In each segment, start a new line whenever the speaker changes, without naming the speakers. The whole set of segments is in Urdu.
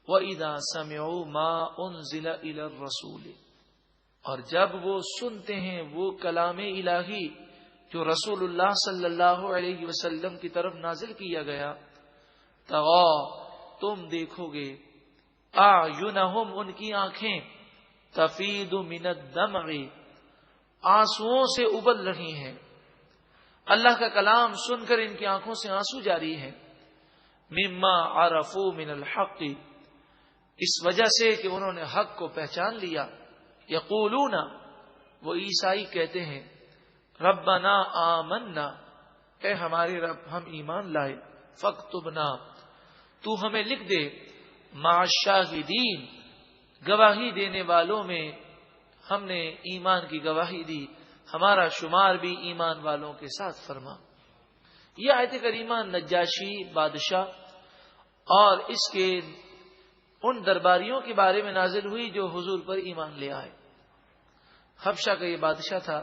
وَإِذَا سَمِعُوا مَا أُنزِلَ إِلَى الرَّسُولِ، اور جب وہ سنتے ہیں وہ کلام الہی جو رسول اللہ صلی اللہ علیہ وسلم کی طرف نازل کیا گیا، تغا، تم دیکھو گے، اعینہم، ان کی آنکھیں، تفید من الدمع، آنسوؤں سے ابل رہی ہیں، اللہ کا کلام سن کر ان کی آنکھوں سے آنسو جاری ہیں، مما عرفوا من الحق، اس وجہ سے کہ انہوں نے حق کو پہچان لیا، یقولون، وہ عیسائی کہتے ہیں، ربنا آمنا، اے ہمارے رب ہم ایمان لائے، فاکتبنا، تو ہمیں لکھ دے، مع الشاہدین، گواہی دینے والوں میں، ہم نے ایمان کی گواہی دی، ہمارا شمار بھی ایمان والوں کے ساتھ فرما۔ یہ آیت کریمہ نجاشی بادشاہ اور اس کے ان درباریوں کے بارے میں نازل ہوئی جو حضور پر ایمان لے آئے۔ حبشہ کا یہ بادشاہ تھا۔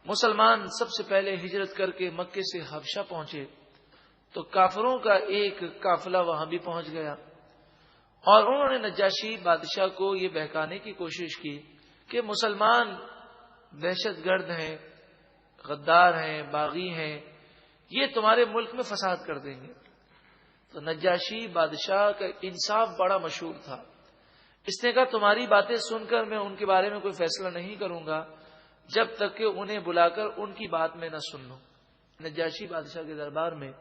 مسلمان سب سے پہلے ہجرت کر کے مکے سے حبشہ پہنچے تو کافروں کا ایک قافلہ وہاں بھی پہنچ گیا، اور انہوں نے نجاشی بادشاہ کو یہ بہکانے کی کوشش کی کہ مسلمان دہشت گرد ہیں، غدار ہیں، باغی ہیں، یہ تمہارے ملک میں فساد کر دیں گے۔ تو نجاشی بادشاہ کا انصاف بڑا مشہور تھا، اس نے کہا تمہاری باتیں سن کر میں ان کے بارے میں کوئی فیصلہ نہیں کروں گا جب تک کہ انہیں بلا کر ان کی بات میں نہ سن لوں۔ نجاشی بادشاہ کے دربار میں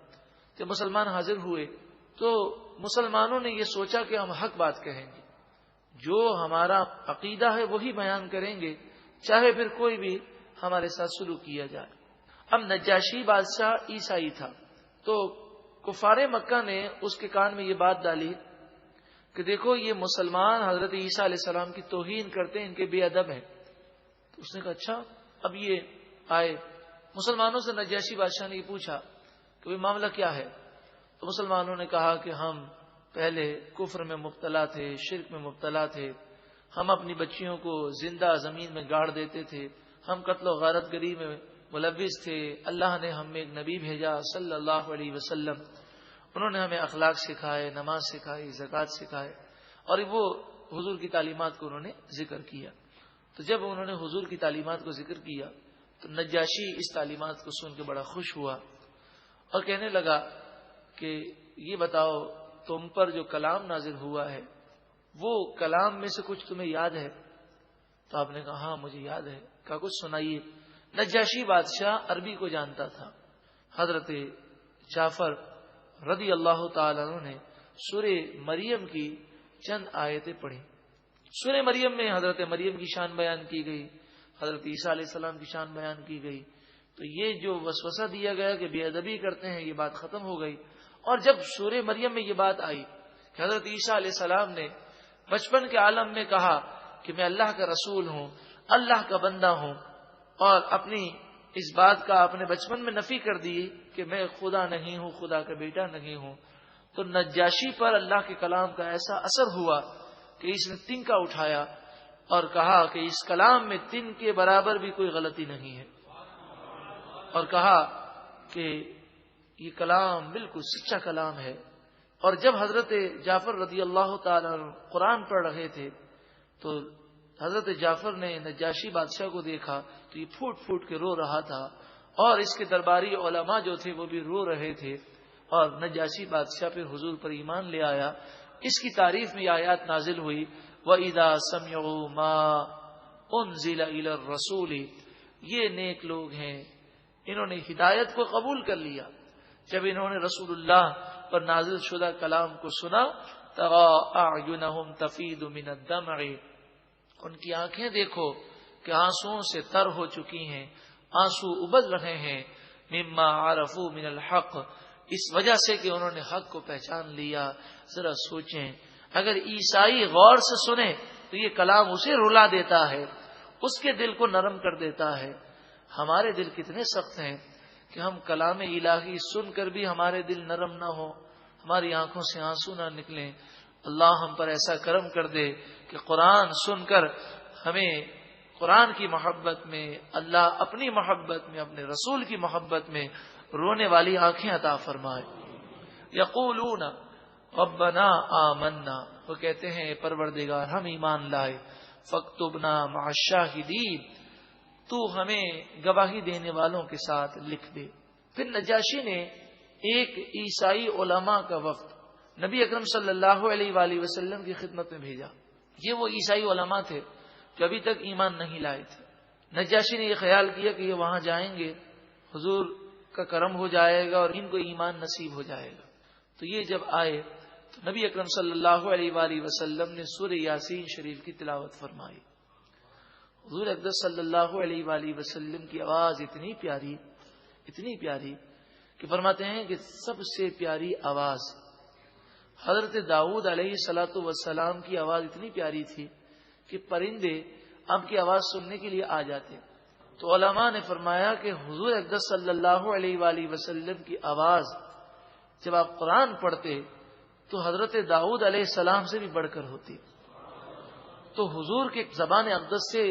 جب مسلمان حاضر ہوئے تو مسلمانوں نے یہ سوچا کہ ہم حق بات کہیں گے، جو ہمارا عقیدہ ہے وہی بیان کریں گے، چاہے پھر کوئی بھی ہمارے ساتھ سلوک کیا جائے۔ اب نجاشی بادشاہ عیسائی تھا، تو کفار مکہ نے اس کے کان میں یہ بات ڈالی کہ دیکھو یہ مسلمان حضرت عیسیٰ علیہ السلام کی توہین کرتے ہیں، ان کے بے ادب ہیں۔ تو اس نے کہا اچھا، اب یہ آئے مسلمانوں سے نجاشی بادشاہ نے یہ پوچھا کہ معاملہ کیا ہے؟ تو مسلمانوں نے کہا کہ ہم پہلے کفر میں مبتلا تھے، شرک میں مبتلا تھے، ہم اپنی بچیوں کو زندہ زمین میں گاڑ دیتے تھے، ہم قتل و غارت گری میں ملوث تھے، اللہ نے ہم میں ایک نبی بھیجا صلی اللہ علیہ وسلم، انہوں نے ہمیں اخلاق سکھائے، نماز سکھائی، زکوٰۃ سکھائے، اور وہ حضور کی تعلیمات کو انہوں نے ذکر کیا۔ تو جب انہوں نے حضور کی تعلیمات کو ذکر کیا تو نجاشی اس تعلیمات کو سن کے بڑا خوش ہوا اور کہنے لگا کہ یہ بتاؤ تم پر جو کلام نازل ہوا ہے وہ کلام میں سے کچھ تمہیں یاد ہے؟ تو آپ نے کہا ہاں مجھے یاد ہے۔ کہا کچھ سنائیے۔ نجاشی بادشاہ عربی کو جانتا تھا۔ حضرت جعفر رضی اللہ تعالیٰ عنہ نے سورہ مریم کی چند آیتیں پڑھی۔ سورہ مریم میں حضرت مریم کی شان بیان کی گئی، حضرت عیسیٰ علیہ السلام کی شان بیان کی گئی۔ تو یہ جو وسوسہ دیا گیا کہ بے ادبی کرتے ہیں، یہ بات ختم ہو گئی۔ اور جب سورہ مریم میں یہ بات آئی کہ حضرت عیسیٰ علیہ السلام نے بچپن کے عالم میں کہا کہ میں اللہ کا رسول ہوں، اللہ کا بندہ ہوں، اور اپنی اس بات کا اپنے بچپن میں نفی کر دی کہ میں خدا نہیں ہوں، خدا کا بیٹا نہیں ہوں، تو نجاشی پر اللہ کے کلام کا ایسا اثر ہوا کہ اس نے تنکا اٹھایا اور کہا کہ اس کلام میں تن کے برابر بھی کوئی غلطی نہیں ہے، اور کہا کہ یہ کلام بالکل سچا کلام ہے۔ اور جب حضرت جعفر رضی اللہ تعالیٰ قرآن پڑھ رہے تھے تو حضرت جعفر نے نجاشی بادشاہ کو دیکھا تو یہ پھوٹ پھوٹ کے رو رہا تھا، اور اس کے درباری علماء جو تھے وہ بھی رو رہے تھے، اور نجاشی بادشاہ پھر حضور پر ایمان لے آیا۔ اس کی تعریف میں یہ آیات نازل ہوئی، وَإِذَا سَمِعُوا مَا أُنزِلَ إِلَى الرَّسُولِ، یہ نیک لوگ ہیں، انہوں نے ہدایت کو قبول کر لیا۔ جب انہوں نے رسول اللہ پر نازل شدہ کلام کو سنا، تَغَا أَعْيُنَهُمْ تَفِيضُ مِنَ الدَّمْعِ، ان کی آنکھیں دیکھو کہ آنسوؤں سے تر ہو چکی ہیں، آنسو ابل رہے ہیں، مما عرفوا من الحق، اس وجہ سے کہ انہوں نے حق کو پہچان لیا۔ ذرا سوچیں، اگر عیسائی غور سے سنے تو یہ کلام اسے رلا دیتا ہے، اس کے دل کو نرم کر دیتا ہے۔ ہمارے دل کتنے سخت ہیں کہ ہم کلام الہی سن کر بھی ہمارے دل نرم نہ ہو، ہماری آنکھوں سے آنسو نہ نکلیں۔ اللہ ہم پر ایسا کرم کر دے کہ قرآن سن کر ہمیں قرآن کی محبت میں، اللہ اپنی محبت میں، اپنے رسول کی محبت میں رونے والی آنکھیں عطا فرمائے۔ یقولون، ربنا آمنا، وہ کہتے ہیں پروردگار ہم ایمان لائے، فاکتبنا مع الشاہدین، تو ہمیں گواہی دینے والوں کے ساتھ لکھ دے۔ پھر نجاشی نے ایک عیسائی علماء کا وفد نبی اکرم صلی اللہ علیہ وآلہ وسلم کی خدمت میں بھیجا۔ یہ وہ عیسائی علماء تھے جو ابھی تک ایمان نہیں لائے تھے۔ نجاشی نے یہ خیال کیا کہ یہ وہاں جائیں گے، حضور کا کرم ہو جائے گا اور ان کو ایمان نصیب ہو جائے گا۔ تو یہ جب آئے تو نبی اکرم صلی اللہ علیہ وآلہ وسلم نے سورہ یاسین شریف کی تلاوت فرمائی۔ حضور اقدس صلی اللہ علیہ وآلہ وسلم کی آواز اتنی پیاری کہ فرماتے ہیں کہ سب سے پیاری آواز حضرت داؤد علیہ الصلوۃ والسلام کی آواز اتنی پیاری تھی کہ پرندے اب کی آواز سننے کے لیے آ جاتے۔ تو علماء نے فرمایا کہ حضور اقدس صلی اللہ علیہ وآلہ وسلم کی آواز جب آپ قرآن پڑھتے تو حضرت داؤد علیہ السلام سے بھی بڑھ کر ہوتی۔ تو حضور کے زبان اقدس سے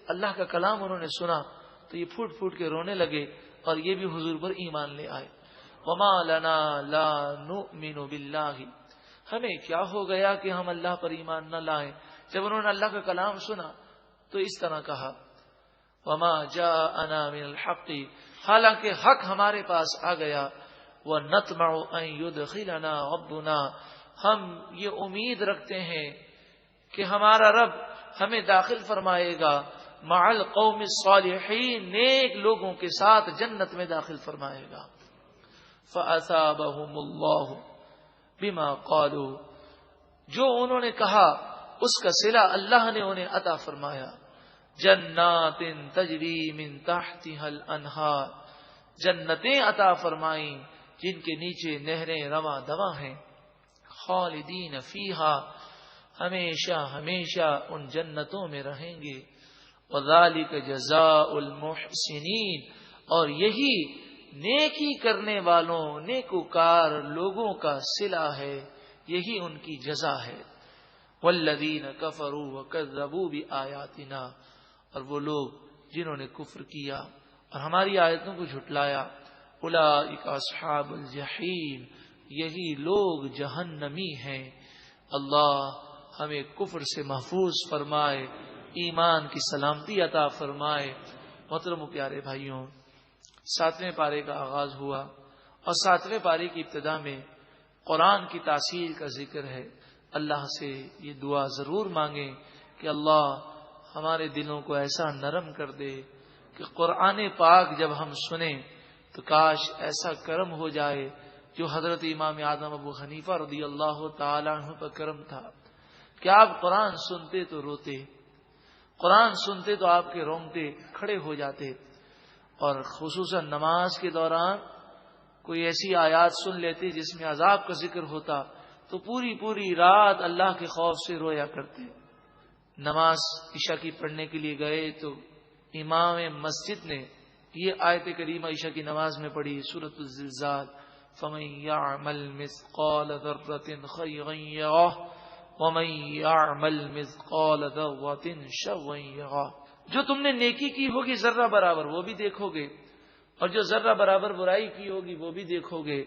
اللہ کا کلام انہوں نے سنا تو یہ پھوٹ پھوٹ کے رونے لگے اور یہ بھی حضور پر ایمان لے آئے۔ وما لنا لا نؤمن باللہ، ہمیں کیا ہو گیا کہ ہم اللہ پر ایمان نہ لائیں۔ جب انہوں نے اللہ کا کلام سنا تو اس طرح کہا، وما جاءنا من الحق، حالانکہ حق ہمارے پاس آ گیا، وَنَطْمَعُ أَن يُدْخِلَنَا رَبُّنَا، ہم یہ امید رکھتے ہیں کہ ہمارا رب ہمیں داخل فرمائے گا، مع القوم الصالحین، نیک لوگوں کے ساتھ جنت میں داخل فرمائے گا۔ فَأَثَابَهُمُ اللَّهُ بِمَا قَالُوا، جو انہوں نے کہا اس کا صلہ اللہ نے انہیں عطا فرمایا۔ جنات تجری من تحتها الانہار، جنتیں عطا فرمائیں جن کے نیچے نہریں رواں دواں ہیں۔ خالدین فیہا، ہمیشہ ہمیشہ ان جنتوں میں رہیں گے۔ وذالک جزاء المحسنین، اور یہی نیکی کرنے والوں نیکوکار لوگوں کا صلہ ہے، یہی ان کی جزا ہے۔ والذین کفروا وکذبوا بآیاتنا، اور وہ لوگ جنہوں نے کفر کیا اور ہماری آیتوں کو جھٹلایا، اولئک اصحاب الجحیم، یہی لوگ جہنمی ہیں۔ اللہ ہمیں کفر سے محفوظ فرمائے، ایمان کی سلامتی عطا فرمائے۔ محترم و پیارے بھائیوں، 7ویں پارے کا آغاز ہوا اور 7ویں پارے کی ابتدا میں قرآن کی تاثیر کا ذکر ہے۔ اللہ سے یہ دعا ضرور مانگیں کہ اللہ ہمارے دلوں کو ایسا نرم کر دے کہ قرآن پاک جب ہم سنیں تو کاش ایسا کرم ہو جائے جو حضرت امام اعظم ابو حنیفہ رضی اللہ تعالی عنہ پر کرم تھا کہ آپ قرآن سنتے تو روتے، قرآن سنتے تو آپ کے رونگٹے کھڑے ہو جاتے، اور خصوصاً نماز کے دوران کوئی ایسی آیات سن لیتے جس میں عذاب کا ذکر ہوتا تو پوری رات اللہ کے خوف سے رویا کرتے۔ نماز عشاء کی پڑھنے کے لیے گئے تو امام مسجد نے یہ آیت کریمہ عشاء کی نماز میں پڑھی، سورۃ الزلزال، فَمَن يَعْمَلْ مِثْقَالَ ذَرَّةٍ خَيْرًا يَرَهُ وَمَن يَعْمَلْ مِثْقَالَ ذَرَّةٍ شَرًّا يَرَهُ، جو تم نے نیکی کی ہوگی ذرہ برابر وہ بھی دیکھو گے، اور جو ذرہ برابر برائی کی ہوگی وہ بھی دیکھو گے۔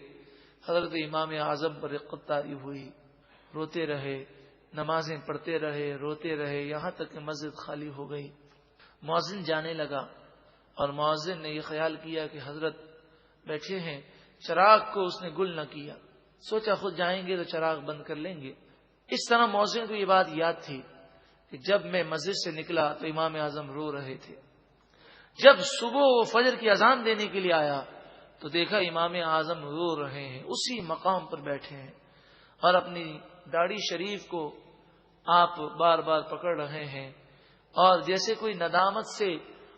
حضرت امام اعظم پر رقت طاری ہوئی، روتے رہے، نمازیں پڑھتے رہے، روتے رہے، یہاں تک کہ مسجد خالی ہو گئی۔ مؤذن جانے لگا اور مؤذن نے یہ خیال کیا کہ حضرت بیٹھے ہیں، چراغ کو اس نے گل نہ کیا، سوچا خود جائیں گے تو چراغ بند کر لیں گے۔ اس طرح مؤذن کو یہ بات یاد تھی کہ جب میں مسجد سے نکلا تو امام اعظم رو رہے تھے۔ جب صبح وہ فجر کی اذان دینے کے لیے آیا تو دیکھا امام اعظم رو رہے ہیں، اسی مقام پر بیٹھے ہیں اور اپنی داڑھی شریف کو آپ بار بار پکڑ رہے ہیں، اور جیسے کوئی ندامت سے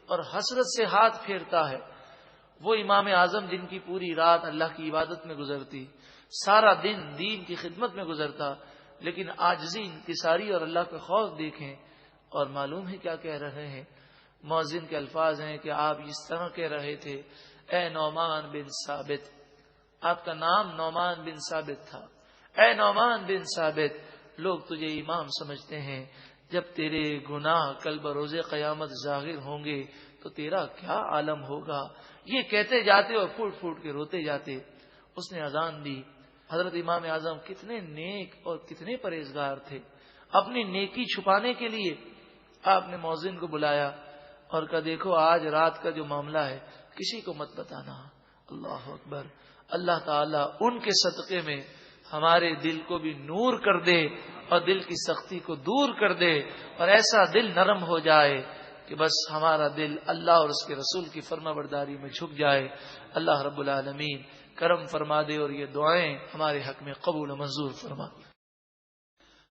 اور حسرت سے ہاتھ پھیرتا ہے۔ وہ امام اعظم جن کی پوری رات اللہ کی عبادت میں گزرتی، سارا دن دین کی خدمت میں گزرتا، لیکن عاجزی، انکساری اور اللہ کا خوف دیکھیں، اور معلوم ہے کیا کہہ رہے ہیں۔ مؤذن کے الفاظ ہیں کہ آپ اس طرح کہہ رہے تھے، اے نعمان بن ثابت، آپ کا نام نعمان بن ثابت تھا، اے نعمان بن ثابت، لوگ تجھے امام سمجھتے ہیں، جب تیرے گناہ کل بروز قیامت ظاہر ہوں گے تو تیرا کیا عالم ہوگا۔ یہ کہتے جاتے اور پھوٹ پھوٹ کے روتے جاتے۔ اس نے اذان دی حضرت امام اعظم کتنے نیک اور کتنے پرہیزگار تھے. اپنی نیکی چھپانے کے لیے آپ نے مؤذن کو بلایا اور کہا دیکھو آج رات کا جو معاملہ ہے کسی کو مت بتانا. اللہ اکبر. اللہ تعالیٰ ان کے صدقے میں ہمارے دل کو بھی نور کر دے اور دل کی سختی کو دور کر دے اور ایسا دل نرم ہو جائے کہ بس ہمارا دل اللہ اور اس کے رسول کی فرما برداری میں جھک جائے. اللہ رب العالمین کرم فرما دے اور یہ دعائیں ہمارے حق میں قبول و منظور فرما.